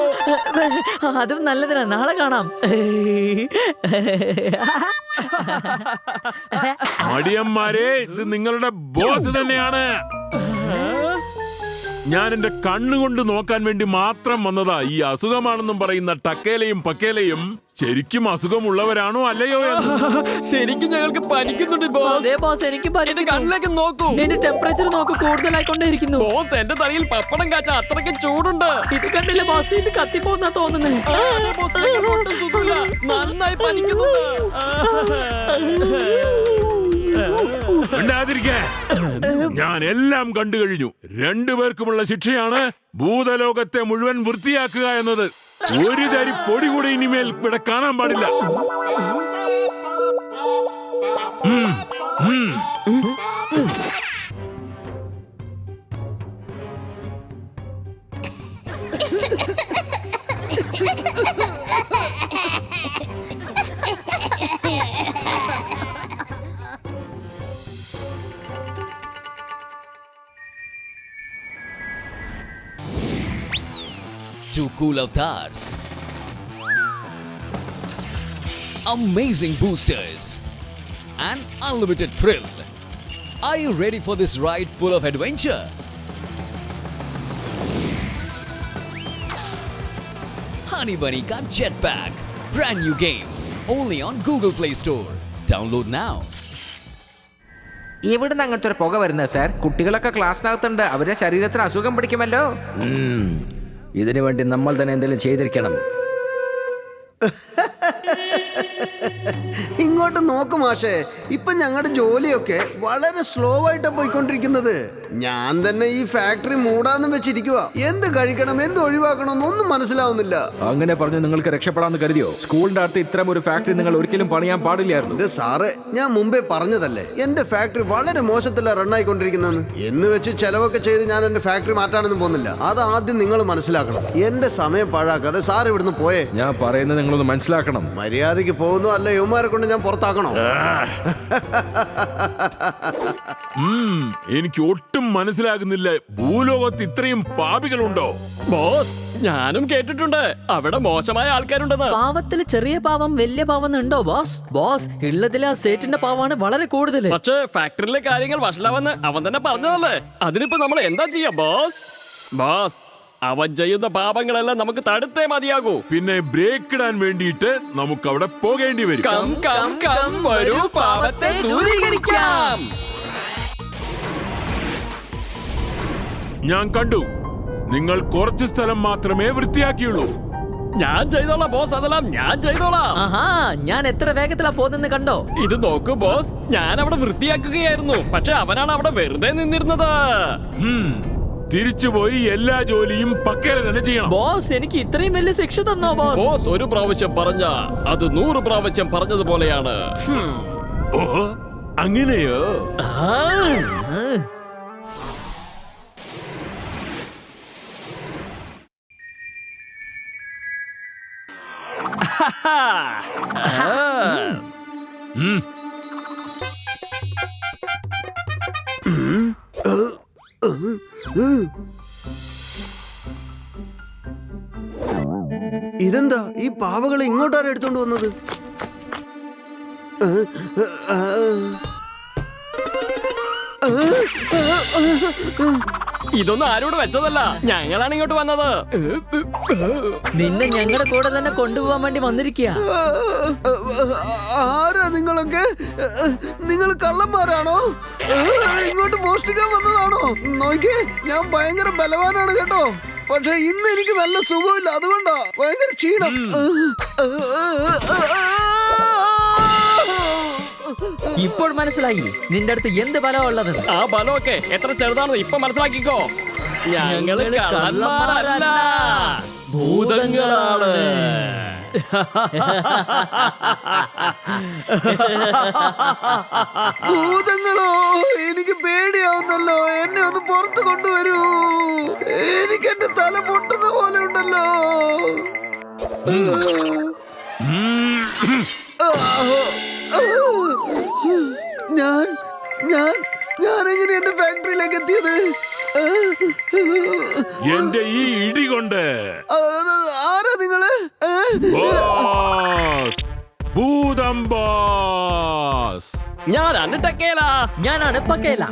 അതും നല്ലതിനാ, നാളെ കാണാം. മടിയന്മാരെ, ഇത് നിങ്ങളുടെ ബോസ് തന്നെയാണ്. ഞാൻ എന്റെ കണ്ണുകൊണ്ട് നോക്കാൻ വേണ്ടി മാത്രം വന്നതാ. ഈ അസുഖമാണെന്നും പറയുന്ന ടക്കേലയും പക്കേലയും ശരിക്കും അസുഖമുള്ളവരാണോ അല്ലയോ എന്ന്. ശരിക്കും ഞങ്ങൾക്ക് പനിക്കുന്നുണ്ട് ബോസ്. അതെ ബോസ്, എനിക്ക് എന്റെ കണ്ണിലേക്ക് നോക്കൂ. എന്റെ ടെമ്പറേച്ചർ നോക്കൂ, കൂടുതലായിക്കൊണ്ടേയിരിക്കുന്നു. ബോസ്, എന്റെ തലയിൽ പപ്പടം കാച്ച അത്രയ്ക്ക് ചൂടുണ്ട്. ഇത് കണ്ടില്ല ബോസ്, ഇത് കത്തിപ്പോന്നാ തോന്നുന്നത്. നന്നായി പനിക്കുന്നുണ്ട്. ഞാൻ എല്ലാം കണ്ടു കഴിഞ്ഞു. രണ്ടുപേർക്കുമുള്ള ശിക്ഷയാണ് ഭൂതലോകത്തെ മുഴുവൻ വൃത്തിയാക്കുക എന്നത്. ഒരു തരി പൊടി കൂടി ഇനിമേൽ ഇവിടെ കാണാൻ പാടില്ല. Two cool avatars. Amazing boosters. An unlimited thrill. Are you ready for this ride full of adventure? Honey Bunny Ka Jetpack. Brand new game. Only on Google Play Store. Download now. ഇവിടുന്ന് അങ്ങനത്തെ ഒരു പുക വരുന്നത് sir. കുട്ടികളൊക്കെ ക്ലാസ്സിനകത്തുണ്ട്, അവരുടെ ശരീരത്തിന് അസുഖം പിടിക്കുമല്ലോ. ഇതിനു വേണ്ടി നമ്മൾ തന്നെ എന്തെങ്കിലും ചെയ്തിരിക്കണം. ഇങ്ങോട്ട് നോക്ക് മാഷേ, ഇപ്പൊ ഞങ്ങളുടെ ജോലിയൊക്കെ വളരെ സ്ലോ ആയിട്ടാ പോയിക്കൊണ്ടിരിക്കുന്നത്. ഞാൻ തന്നെ ഈ ഫാക്ടറി മൂടാന്ന് വെച്ചിരിക്കുക. എന്ത് കഴിക്കണം, എന്ത് ഒഴിവാക്കണം എന്നൊന്നും മനസ്സിലാവുന്നില്ല. അങ്ങനെ പറഞ്ഞ് നിങ്ങൾക്ക് രക്ഷപ്പെടാന്ന് കരുതിയോ? സ്കൂളിന്റെ അടുത്ത് ഇത്തരം ഒരു ഫാക്ടറി നിങ്ങൾ ഒരിക്കലും പണിയാൻ പാടില്ലായിരുന്നു. ഇത് സാറേ, ഞാൻ മുമ്പേ പറഞ്ഞതല്ലേ എന്റെ ഫാക്ടറി വളരെ മോശത്തിലാ റണ്ണായിക്കൊണ്ടിരിക്കുന്നതെന്ന്. എന്ന് വെച്ച് ചെലവൊക്കെ ചെയ്ത് ഞാൻ എന്റെ ഫാക്ടറി മാറ്റാനൊന്നും പോകുന്നില്ല. അത് ആദ്യം നിങ്ങൾ മനസ്സിലാക്കണം. എന്റെ സമയം പാഴാക്കാതെ സാർ ഇവിടുന്ന് പോയേ. ഞാൻ പറയുന്നത് നിങ്ങളൊന്ന് മനസ്സിലാക്കണം. മര്യാദയ്ക്ക് പോകുന്നു, അല്ല യുവമാരെ കൊണ്ട് ഞാൻ പുറത്താക്കണോ? എനിക്ക് ഒട്ടും മനസ്സിലാകുന്നില്ല. ഭൂലോകത്ത് ഇത്രയും പാപികളുണ്ടോ? ബോസ്, ഞാനും കേട്ടിട്ടുണ്ട് അവിടെ മോശമായ ആൾക്കാരുണ്ടെന്ന്. പാവത്തില് ചെറിയ പാവം വലിയ പാവം ഉണ്ടോ ബോസ്? ബോസ്, ഉള്ളതിലെ ആ സേറ്റിന്റെ പാവാണ് വളരെ കൂടുതൽ. പക്ഷേ ഫാക്ടറിയിലെ കാര്യങ്ങൾ വഷളാവെന്ന് അവൻ തന്നെ പറഞ്ഞതല്ലേ. അതിനിപ്പോ നമ്മൾ എന്താ ചെയ്യാ ബോസ്? ബോസ്, അവൻ ചെയ്യുന്ന പാപങ്ങളെല്ലാം നമുക്ക് തടുത്തേ മതിയാകൂ. പിന്നെ ബ്രേക്ക് ഇടാൻ വേണ്ടിയിട്ട് നമുക്ക് അവിടെ പോകേണ്ടി വരും. കം കം കം വരൂ പാപത്തെ ദൂരീകരിക്കാം. ഞാൻ കണ്ടു, നിങ്ങൾ കുറച്ച് സ്ഥലം മാത്രമേ വൃത്തിയാക്കിയുള്ളൂ. ഞാൻ ചെയ്തോളാം ബോസ്, അതെല്ലാം ഞാൻ ചെയ്തോളാം. ആഹാ, ഞാൻ എത്ര വേഗത്തിലാ പോകുന്നെന്ന് കണ്ടോ? ഇത് നോക്കൂ ബോസ്, ഞാൻ അവിടെ വൃത്തിയാക്കുകയായിരുന്നു, പക്ഷെ അവനാണ് അവിടെ വെറുതെ നിന്നിരുന്നത്. തിരിച്ചുപോയി എല്ലാ ജോലിയും പക്കരെ തന്നെ ചെയ്യണം. ബോസ്, എനിക്ക് ഇത്രയും വലിയ ശിക്ഷ തന്നോ ബോസ്? ബോസ് ഒരു പ്രാവശ്യം പറഞ്ഞ അത് 100 പ്രാവശ്യം പറഞ്ഞതുപോലെയാണ്. ഓ, അങ്ങനെയോ? ഇതെന്താ ഈ പാവകളെ ഇങ്ങോട്ടാണ് എടുത്തോണ്ട് വന്നത്? ഇതൊന്നും ആരോട് വെച്ചതല്ല, ഞങ്ങളാണ് ഇങ്ങോട്ട് വന്നത്. നിന്നെ ഞങ്ങളുടെ കൂടെ തന്നെ കൊണ്ടുപോകാൻ വേണ്ടി വന്നിരിക്കുക. ആരാ നിങ്ങളൊക്കെ? നിങ്ങൾ കള്ളന്മാരാണോ? ഇങ്ങോട്ട് മോഷ്ടിക്കാൻ വന്നതാണോ? നോക്കിയേ, ഞാൻ ഭയങ്കര ബലവാനാണ് കേട്ടോ, പക്ഷെ ഇന്ന് എനിക്ക് നല്ല സുഖമില്ല, അതുകൊണ്ടാ ഭയങ്കര ക്ഷീണം. ഇപ്പോൾ മനസ്സിലായി നിന്റെ അടുത്ത് എന്ത് ബലം ഉള്ളത്. ആ ബലമൊക്കെ എത്ര ചെറുതാണെന്ന് ഇപ്പൊ മനസ്സിലാക്കിക്കോ. ഞങ്ങള് കള്ളന്മാരല്ല, ഭൂതങ്ങളാണ്. ഭൂതങ്ങളോ? എനിക്ക് പേടിയാവുന്നല്ലോ, എന്നെ ഒന്ന് പുറത്ത് കൊണ്ടുവരൂ. എനിക്ക് എന്റെ തല പൊട്ടുന്ന പോലെ ഉണ്ടല്ലോ. ഞാൻ ഞാൻ ഞാൻ എങ്ങനെ എന്റെ ഫാക്ടറിയിലേക്ക് എത്തിയത്? എന്റെ ഈ ഇടി കൊണ്ട്. ആരാ നിങ്ങള്? ബോസ്, ഭൂതം ബോസ്. ഞാനാണ് ടക്കേല. ഞാനാണ് പക്കേല.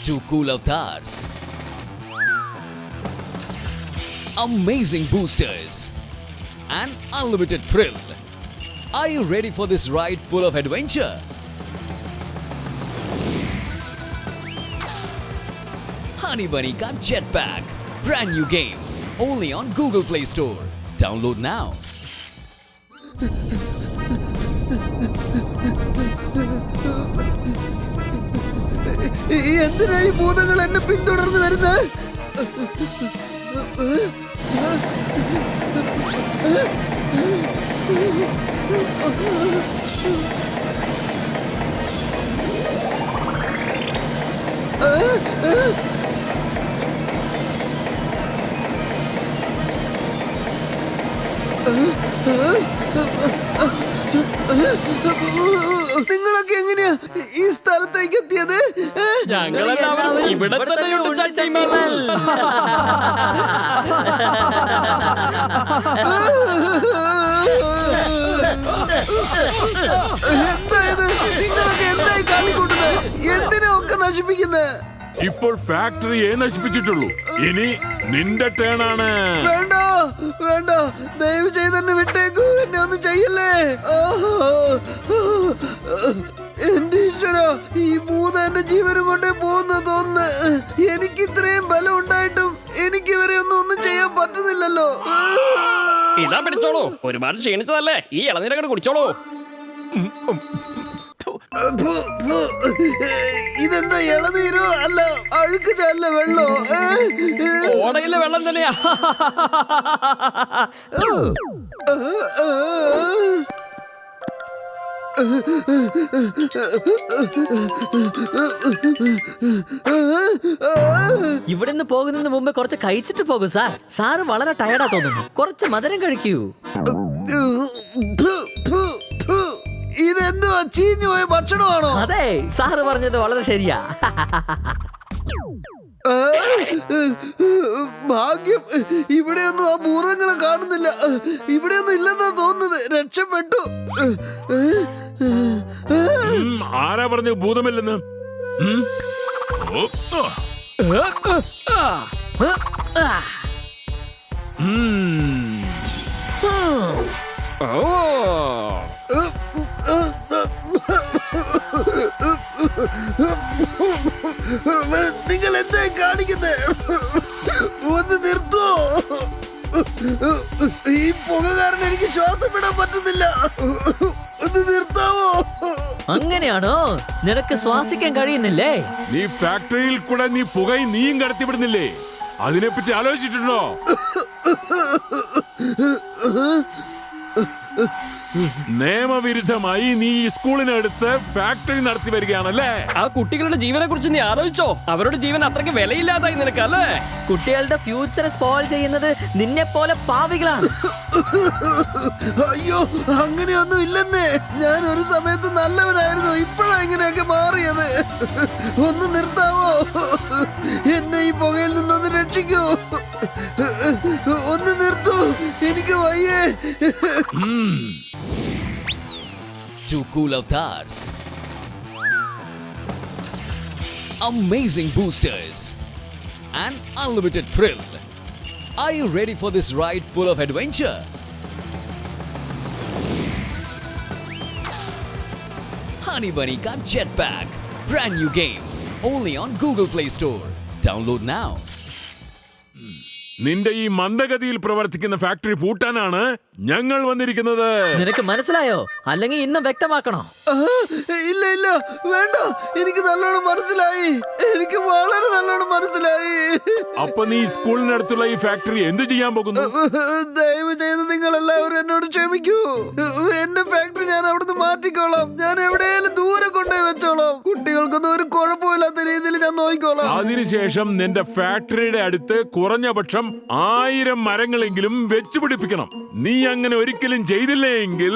Two cool avatars. Amazing boosters. An unlimited thrill. Are you ready for this ride full of adventure? Honey Bunny got Jetpack. Brand new game. Only on Google Play Store. Download now. എന്തിനാ ഈ ഭൂതങ്ങൾ എന്നെ പിന്തുടർന്ന് വരുന്നത്? നിങ്ങളൊക്കെ എങ്ങനെയാ ഈ സ്ഥലത്തേക്ക് എത്തിയത്? ഞങ്ങളെല്ലാവരും ഇവിടെ തന്നെയുണ്ട് ചട്ടിമേൽ. എന്തായത്? നിങ്ങളൊക്കെ എന്തായി കാണിക്കൂട്ടുന്നത്? എന്തിനാ ഒക്കെ നശിപ്പിക്കുന്നത്? ഇപ്പോൾ ഫാക്ടറിയെ നശിപ്പിച്ചിട്ടുള്ളൂ, ഇനി നിന്റെ ടേണാണ്. വേണ്ട വേണ്ട, ദയവ് ചെയ്ത് എന്നെ വിട്ടേക്കൂ, എന്നെ ഒന്നും ചെയ്യല്ലേ. എന്റെ ഈശ്വര, ഈ ഭൂതം എന്റെ ജീവനും കൊണ്ടേ പോകുന്ന തോന്നുന്നു. എനിക്ക് ഇത്രയും ബലം ഉണ്ടായിട്ടും എനിക്ക് ഇവരെ ഒന്നും ചെയ്യാൻ പറ്റുന്നില്ലല്ലോ. ഇതാ പിടിച്ചോളൂ, ഒരുപാട് ക്ഷീണിച്ചതല്ലേ, ഈ ഇളനീരങ്ങോട്ട് കുടിച്ചോളൂ. ഇതെന്താ ഇളനീരോ അല്ല അഴുക്ക് ചാലില വെള്ളോ? ഓടയിലെ വെള്ളം തന്നെയാ. ഇവിടെ നിന്ന് പോകുന്നതിന് മുമ്പ് കുറച്ച് കഴിച്ചിട്ട് പോകും സാർ. സാറ് വളരെ ടയർഡാ തോന്നുന്നു, കുറച്ച് മധുരം കഴിക്കൂ. ഇതെന്തുവാ, ചീഞ്ഞു പോയ ഭക്ഷണമാണോ? അതെ, സാറ് പറഞ്ഞത് വളരെ ശരിയാ. ഭാഗ്യം, ഇവിടെയൊന്നും ആ ഭൂതങ്ങളെ കാണുന്നില്ല. ഇവിടെയൊന്നും ഇല്ലെന്നാ തോന്നുന്നത്. രക്ഷപ്പെട്ടു. ആരാ പറഞ്ഞു ഭൂതമില്ലെന്ന്? നിങ്ങൾ എന്താ കാണിക്കുന്നേ? ഒന്ന് നിർത്തോ. ഈ പുക കാരണം എനിക്ക് ശ്വാസം വിടാൻ പറ്റുന്നില്ല. ഒന്ന് നിർത്താവോ? അങ്ങനെയാണോ? നിനക്ക് ശ്വാസിക്കാൻ കഴിയുന്നില്ലേ? നീ ഫാക്ടറിയിൽ കൂടെ നീ പുകയും നീയും കടത്തിവിടുന്നില്ലേ? അതിനെപ്പറ്റി ആലോചിച്ചിട്ടുണ്ടോ? നിയമവിരുദ്ധമായി നീ ഈ സ്കൂളിനടുത്ത് ഫാക്ടറി നടത്തി വരികയാണല്ലേ? ആ കുട്ടികളുടെ ജീവനെ കുറിച്ച് നീ ആലോചിച്ചോ? അവരുടെ ജീവൻ അത്രയ്ക്ക് വിലയില്ലാതായി നിനക്കല്ലേ? കുട്ടികളുടെ ഫ്യൂച്ചർ സ്പോയിൽ ചെയ്യുന്നത് നിന്നെ പോലെ പാവികളാണ്. അയ്യോ, അങ്ങനെയൊന്നും ഇല്ലെന്നേ. ഞാൻ ഒരു സമയത്ത് നല്ലവനായിരുന്നു. ഇപ്പോഴാ ഇങ്ങനെയൊക്കെ മാറിയത്. ഒന്ന് നിർത്താവോ? എന്നെ ഈ പുകയിൽ നിന്നൊന്ന് രക്ഷിക്കൂ. ഒന്ന് നിർത്തൂ, എനിക്ക് വയ്യേ. Two cool avatars. Amazing boosters. An unlimited thrill. Are you ready for this ride full of adventure? Honey Bunny Ka Jetpack. Brand new game. Only on Google Play Store. Download now. നിന്റെ ഈ മന്ദഗതിയിൽ പ്രവർത്തിക്കുന്ന factory പൂട്ടാനാണ് ഞങ്ങൾ വന്നിരിക്കുന്നത്. നിനക്ക് മനസ്സിലായോ? അല്ലെങ്കിൽ ഇന്നും വ്യക്തമാക്കണോ? ഇല്ല ഇല്ല, വേണ്ട. എനിക്ക് നല്ലോണം മനസ്സിലായി. എനിക്ക് വളരെ നല്ലോണം മനസ്സിലായി. അപ്പൊ നീ സ്കൂളിനടുത്തുള്ള ഈ ഫാക്ടറി എന്ത് ചെയ്യാൻ പോകുന്നു? ദയവ് ചെയ്ത് നിങ്ങൾ എല്ലാവരും എന്നോട് ക്ഷമിക്കൂ. എന്റെ ഫാക്ടറി ഞാൻ അവിടുന്ന് മാറ്റിക്കോളാം. ഞാൻ എവിടെയെങ്കിലും ദൂരെ കൊണ്ടുപോയി വെച്ചോളാം. കുട്ടികൾക്കൊന്നും ഒരു കുഴപ്പമില്ലാത്ത രീതിയിൽ ഞാൻ നോക്കിക്കോളാം. അതിനുശേഷം നിന്റെ ഫാക്ടറിയുടെ അടുത്ത് കുറഞ്ഞ പക്ഷം 1000 മരങ്ങളെങ്കിലും വെച്ച് പിടിപ്പിക്കണം. നീ അങ്ങനെ ഒരിക്കലും ചെയ്തില്ലെങ്കിൽ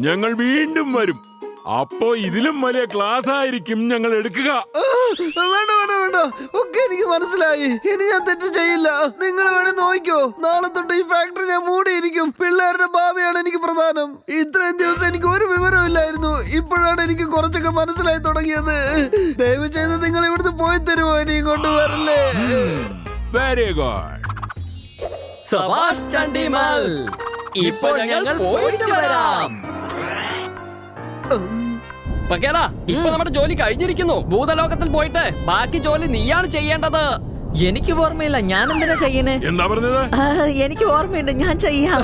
ഞങ്ങൾ വീണ്ടും വരും. അപ്പോ ഇതിലും വലിയ ക്ലാസ് ആയിരിക്കും ഞങ്ങൾ എടുക്കുക. വേണ്ട വേണ്ട വേണ്ട, ഒക്കെ എനിക്ക് മനസ്സിലായി. ഇനി ഞാൻ തെറ്റ് ചെയ്യില്ല. നിങ്ങൾ വേണേ നോക്കിക്കോ. നാളെ തൊട്ട് ഈ ഫാക്ടറി ഞാൻ മൂടിയിരിക്കും. പിള്ളേരുടെ ഭാവിയാണ് എനിക്ക് പ്രധാനം. ഇത്രയും ദിവസം എനിക്ക് ഒരു വിവരമില്ലായിരുന്നു. ഇപ്പോഴാണ് എനിക്ക് കുറച്ചൊക്കെ മനസ്സിലായി തുടങ്ങിയത്. ദയവ് ചെയ്ത് നിങ്ങൾ ഇവിടുന്ന് പോയി തരുമോ? ഇനി കൊണ്ടുവരല്ലേ? Very good. സബാഷ് ചണ്ടിമാൽ. ഇപ്പോൾ ഞങ്ങൾ പോയിട്ട് വരാം. പക്കേടാ, ഇപ്പൊ നമ്മുടെ ജോലി കഴിഞ്ഞിരിക്കുന്നു. ഭൂതലോകത്തിൽ പോയിട്ട് ബാക്കി ജോലി നീയാണ് ചെയ്യേണ്ടത്. എനിക്ക് ഓർമ്മയില്ല. ഞാൻ എന്തിനാ ചെയ്യണേ? എന്താ പറഞ്ഞത്? എനിക്ക് ഓർമ്മയുണ്ട്, ഞാൻ ചെയ്യാം.